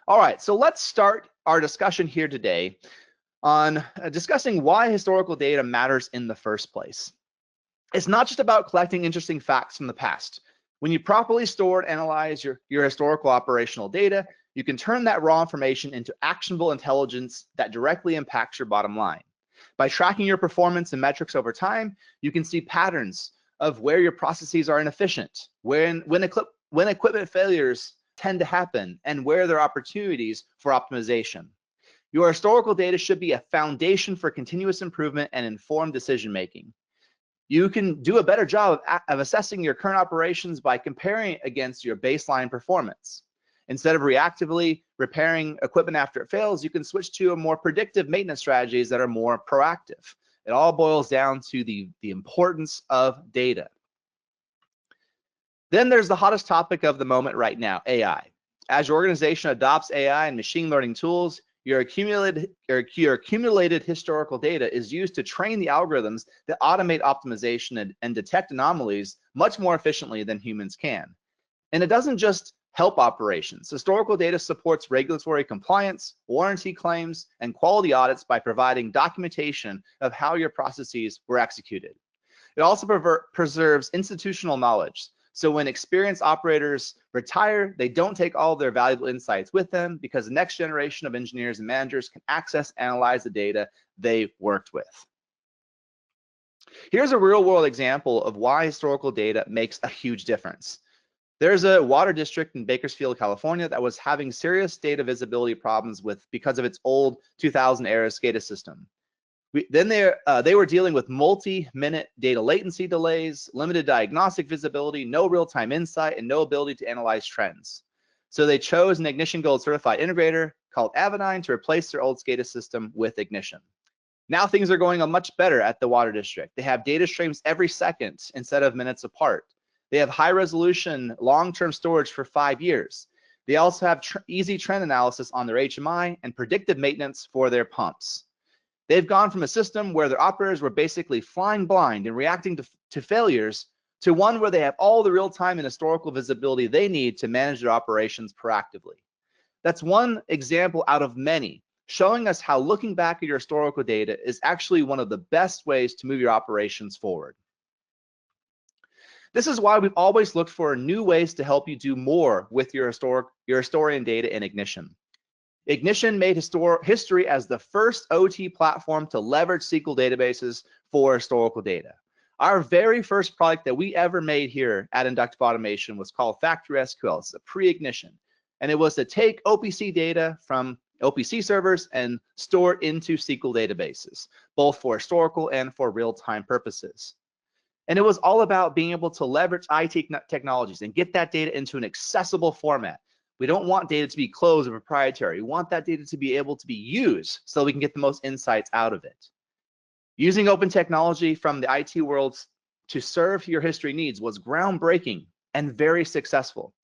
All right, so let's start our discussion here today on discussing why historical data matters in the first place. It's not just about collecting interesting facts from the past. When you properly store and analyze your historical operational data, you can turn that raw information into actionable intelligence that directly impacts your bottom line. By tracking your performance and metrics over time, you can see patterns of where your processes are inefficient, when equipment failures tend to happen, and where there are opportunities for optimization. Your historical data should be a foundation for continuous improvement and informed decision making. You can do a better job of assessing your current operations by comparing it against your baseline performance. Instead of reactively repairing equipment after it fails, you can switch to a more predictive maintenance strategies that are more proactive. It all boils down to the importance of data. Then there's the hottest topic of the moment right now, AI. As your organization adopts AI and machine learning tools, your accumulated historical data is used to train the algorithms that automate optimization and detect anomalies much more efficiently than humans can. And it doesn't just help operations. Historical data supports regulatory compliance, warranty claims, and quality audits by providing documentation of how your processes were executed. It also preserves institutional knowledge. So when experienced operators retire, they don't take all of their valuable insights with them because the next generation of engineers and managers can access and analyze the data they worked with. Here's a real-world example of why historical data makes a huge difference. There's a water district in Bakersfield, California that was having serious data visibility problems because of its old 2000 era SCADA system. They were dealing with multi-minute data latency delays, limited diagnostic visibility, no real-time insight, and no ability to analyze trends. So they chose an Ignition Gold certified integrator called Avadyne to replace their old SCADA system with Ignition. Now things are going much better at the water district. They have data streams every second instead of minutes apart. They have high-resolution long-term storage for 5 years. They also have easy trend analysis on their HMI and predictive maintenance for their pumps. They've gone from a system where their operators were basically flying blind and reacting to failures to one where they have all the real-time and historical visibility they need to manage their operations proactively. That's one example out of many, showing us how looking back at your historical data is actually one of the best ways to move your operations forward. This is why we've always looked for new ways to help you do more with your historian data in Ignition. Ignition made history as the first OT platform to leverage SQL databases for historical data. Our very first product that we ever made here at Inductive Automation was called Factory SQL. It's a pre-Ignition. And it was to take OPC data from OPC servers and store it into SQL databases, both for historical and for real-time purposes. And it was all about being able to leverage IT technologies and get that data into an accessible format. We don't want data to be closed or proprietary. We want that data to be able to be used so we can get the most insights out of it. Using open technology from the IT world to serve your history needs was groundbreaking and very successful.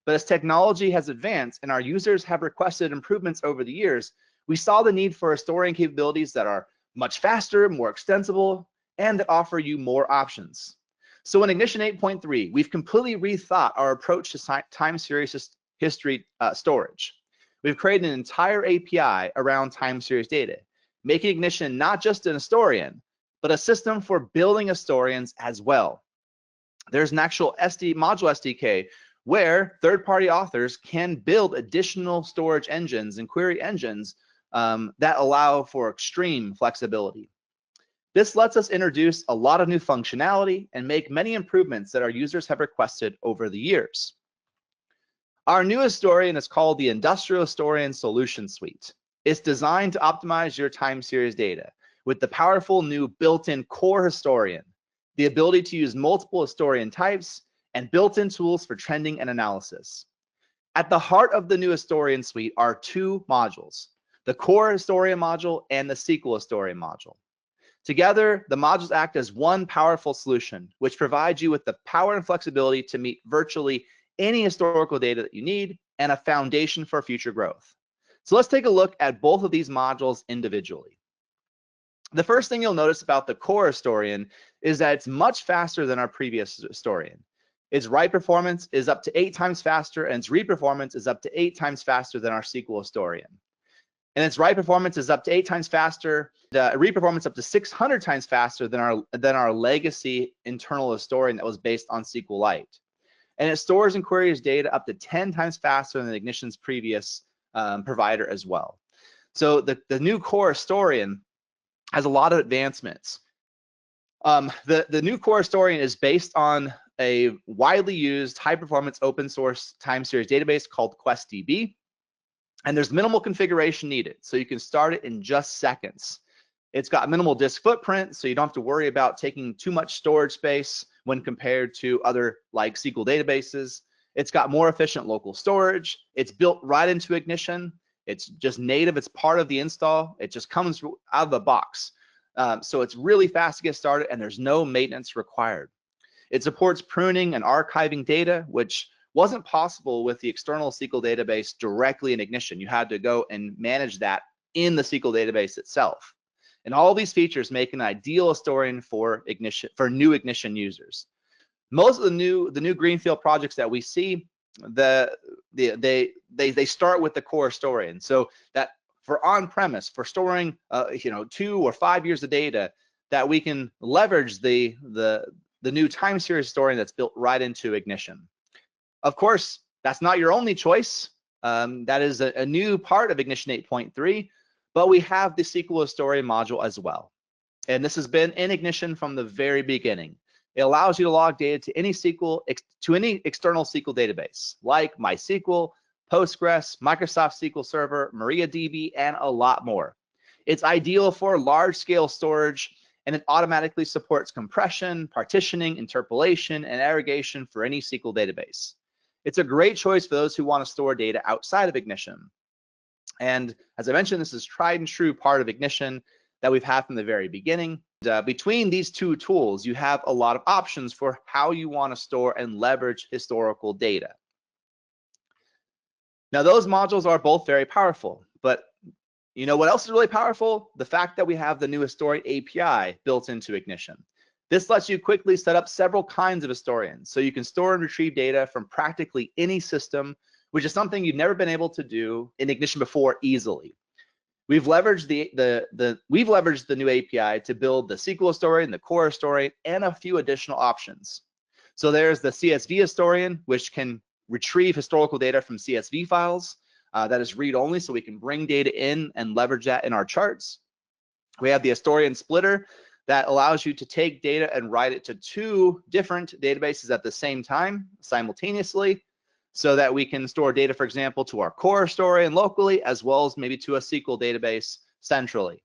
But as technology has advanced and our users have requested improvements over the years, we saw the need for historian capabilities that are much faster, more extensible, and that offer you more options. So in Ignition 8.3, we've completely rethought our approach to time series history storage. We've created an entire API around time series data, making Ignition not just an historian, but a system for building historians as well. There's an actual module SDK where third-party authors can build additional storage engines and query engines that allow for extreme flexibility. This lets us introduce a lot of new functionality and make many improvements that our users have requested over the years. Our new historian is called the Industrial Historian Solution Suite. It's designed to optimize your time series data with the powerful new built-in core historian, the ability to use multiple historian types, and built-in tools for trending and analysis. At the heart of the new historian suite are two modules, the core historian module and the SQL historian module. Together, the modules act as one powerful solution, which provides you with the power and flexibility to meet virtually any historical data that you need and a foundation for future growth. So let's take a look at both of these modules individually. The first thing you'll notice about the core historian is that it's much faster than our previous historian. Its write performance is up to 8 times faster, and its read performance is up to 8 times faster than our SQL historian. And its write performance is up to 8 times faster. The read performance up to 600 times faster than our legacy internal historian that was based on SQLite. And it stores and queries data up to 10 times faster than Ignition's previous provider as well. So the new core historian has a lot of advancements. The new core historian is based on a widely used high-performance open source time series database called QuestDB. And there's minimal configuration needed, so you can start it in just seconds. It's got minimal disk footprint, so you don't have to worry about taking too much storage space when compared to other like SQL databases. It's got more efficient local storage. It's built right into Ignition. It's just native. It's part of the install. It just comes out of the box. So it's really fast to get started, and there's no maintenance required. It supports pruning and archiving data, which wasn't possible with the external SQL database directly in Ignition. You had to go and manage that in the SQL database itself. And all these features make an ideal historian for Ignition, for new Ignition users. Most of the new greenfield projects that we see, they start with the core historian. So that for on-premise, for storing 2 or 5 years of data, that we can leverage the new time series historian that's built right into Ignition. Of course, that's not your only choice. That is a new part of Ignition 8.3, but we have the SQL historian module as well. And this has been in Ignition from the very beginning. It allows you to log data to any external SQL database, like MySQL, Postgres, Microsoft SQL Server, MariaDB, and a lot more. It's ideal for large-scale storage, and it automatically supports compression, partitioning, interpolation, and aggregation for any SQL database. It's a great choice for those who want to store data outside of Ignition. And as I mentioned, this is tried and true part of Ignition that we've had from the very beginning. Between these two tools, you have a lot of options for how you want to store and leverage historical data. Now, those modules are both very powerful, but you know what else is really powerful? The fact that we have the new Historian API built into Ignition. This lets you quickly set up several kinds of historians, so you can store and retrieve data from practically any system, which is something you've never been able to do in Ignition before easily. We've leveraged the new API to build the SQL historian, the core historian, and a few additional options. So there's the CSV historian, which can retrieve historical data from CSV files. That is read-only, so we can bring data in and leverage that in our charts. We have the historian splitter that allows you to take data and write it to 2 different databases at the same time, simultaneously, so that we can store data, for example, to our core historian locally, as well as maybe to a SQL database centrally.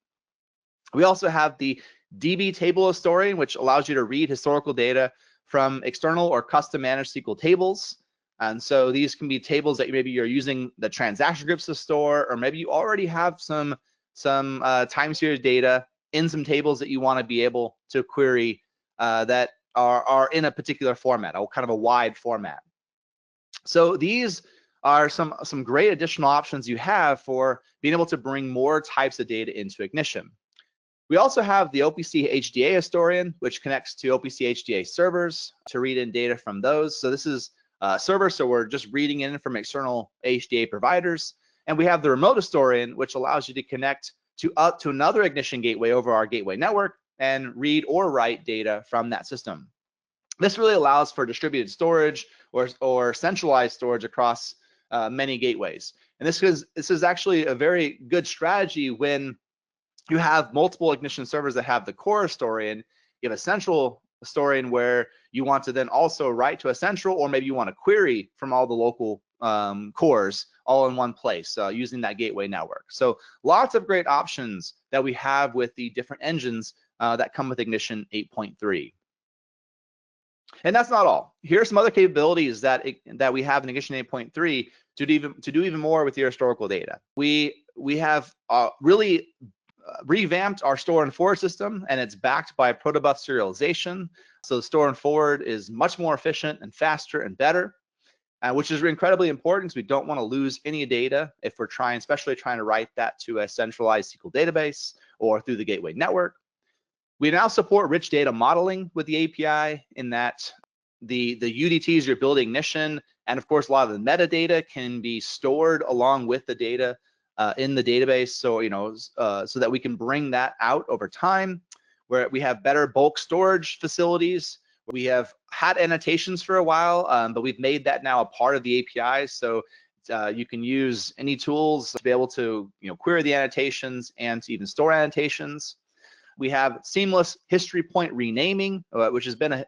We also have the DB table historian, which allows you to read historical data from external or custom managed SQL tables. And so these can be tables that maybe you're using the transaction groups to store, or maybe you already have some time series data in some tables that you want to be able to query that are in a particular format, or kind of a wide format. So these are some great additional options you have for being able to bring more types of data into Ignition. We also have the OPC HDA historian, which connects to OPC HDA servers to read in data from those. So this is server, so we're just reading in from external HDA providers. And we have the remote historian, which allows you to connect to another Ignition gateway over our gateway network and read or write data from that system. This really allows for distributed storage or centralized storage across many gateways. And this is actually a very good strategy when you have multiple Ignition servers that have the core historian. You have a central historian where you want to then also write to a central, or maybe you want to query from all the local cores all in one place using that gateway network. So lots of great options that we have with the different engines that come with Ignition 8.3. And that's not all. Here are some other capabilities that we have in Ignition 8.3 to do even more with your historical data. We have really revamped our store and forward system, and it's backed by protobuf serialization. So the store and forward is much more efficient and faster and better, which is incredibly important because we don't want to lose any data if we're especially trying to write that to a centralized SQL database or through the gateway network. We now support rich data modeling with the API, in that the UDTs you're building Ignition, and of course a lot of the metadata can be stored along with the data in the database. So so that we can bring that out over time, where we have better bulk storage facilities. We have had annotations for a while, but we've made that now a part of the APIs. So you can use any tools to be able to query the annotations and to even store annotations. We have seamless history point renaming, which has been a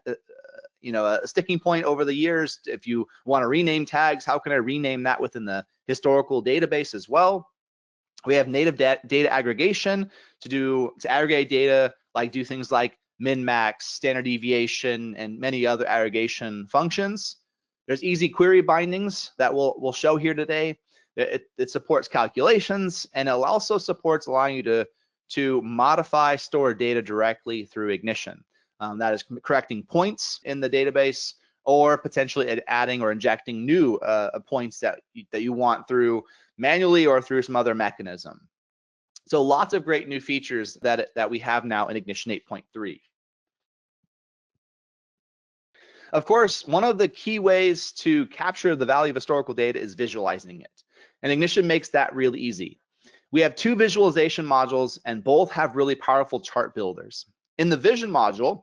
sticking point over the years. If you want to rename tags, how can I rename that within the historical database as well? We have native data aggregation to aggregate data, do things like min-max, standard deviation, and many other aggregation functions. There's easy query bindings that we'll show here today. It supports calculations, and it also supports allowing you to modify stored data directly through Ignition. That is correcting points in the database, or potentially adding or injecting new points that you want through manually or through some other mechanism. So lots of great new features that we have now in Ignition 8.3. Of course, one of the key ways to capture the value of historical data is visualizing it. And Ignition makes that really easy. We have two visualization modules, and both have really powerful chart builders. In the Vision module,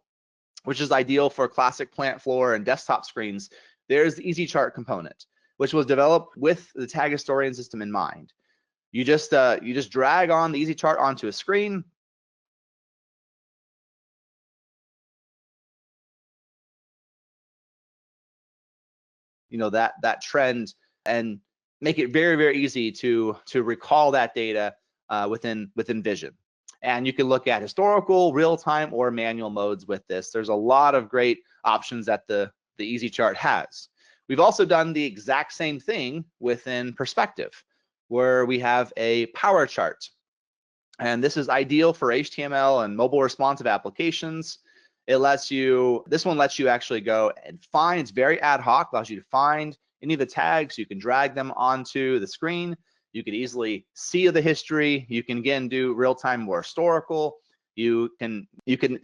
which is ideal for classic plant floor and desktop screens, there's the Easy Chart component, which was developed with the tag historian system in mind. You just drag on the Easy Chart onto a screen. That trend, and make it very, very easy to recall that data within Vision. And you can look at historical, real-time, or manual modes with this. There's a lot of great options that the Easy Chart has. We've also done the exact same thing within Perspective, where we have a power chart. And this is ideal for HTML and mobile responsive applications. This one lets you actually go and find, it's very ad hoc, allows you to find any of the tags. You can drag them onto the screen. You can easily see the history. You can again do real-time or historical. You can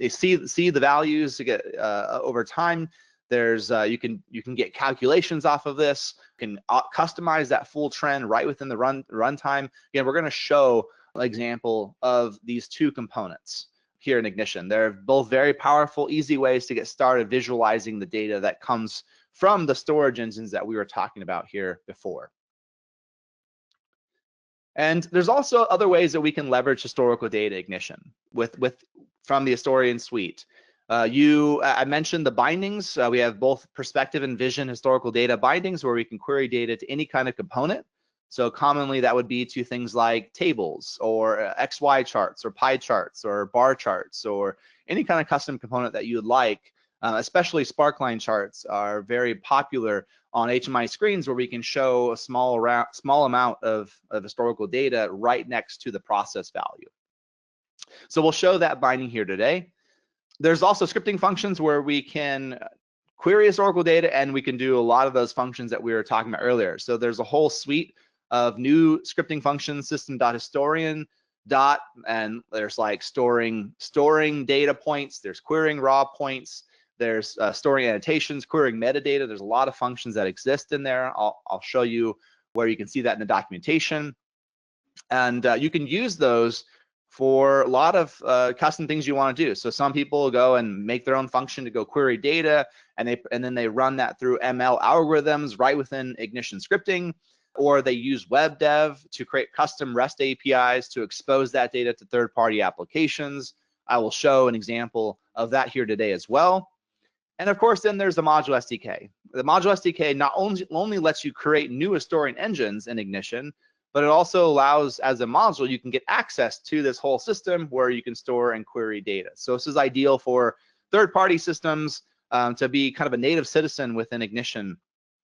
see the values to get over time. There's you can get calculations off of this. You can customize that full trend right within the runtime. Again, we're going to show an example of these two components here in Ignition. They're both very powerful, easy ways to get started visualizing the data that comes from the storage engines that we were talking about here before. And there's also other ways that we can leverage historical data Ignition from the Historian suite. I mentioned the bindings. We have both Perspective and Vision historical data bindings, where we can query data to any kind of component. So commonly that would be to things like tables, or XY charts, or pie charts, or bar charts, or any kind of custom component that you would like. Especially Sparkline charts are very popular on HMI screens, where we can show a small amount of historical data right next to the process value. So we'll show that binding here today. There's also scripting functions where we can query historical data, and we can do a lot of those functions that we were talking about earlier. So there's a whole suite of new scripting functions, system.historian. And there's like storing data points, there's querying raw points, there's storing annotations, querying metadata. There's a lot of functions that exist in there. I'll show you where you can see that in the documentation. And you can use those for a lot of custom things you want to do. So some people go and make their own function to go query data, and then they run that through ML algorithms right within Ignition scripting. Or they use WebDev to create custom REST APIs to expose that data to third-party applications. I will show an example of that here today as well. And of course, then there's the Module SDK. The Module SDK not only lets you create new historian engines in Ignition, but it also allows, as a module, you can get access to this whole system where you can store and query data. So this is ideal for third-party systems to be kind of a native citizen within Ignition.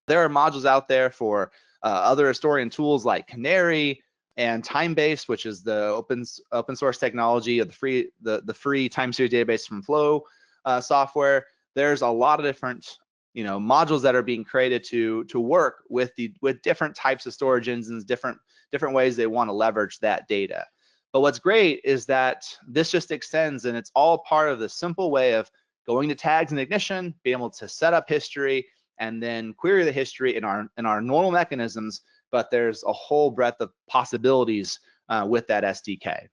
There are modules out there for other historian tools like Canary and Timebase, which is the open source technology of the free time series database from Flow software. There's a lot of different modules that are being created to work with different types of storage engines, different ways they want to leverage that data. But what's great is that this just extends, and it's all part of the simple way of going to tags in Ignition, being able to set up history, and then query the history in our normal mechanisms, but there's a whole breadth of possibilities with that SDK.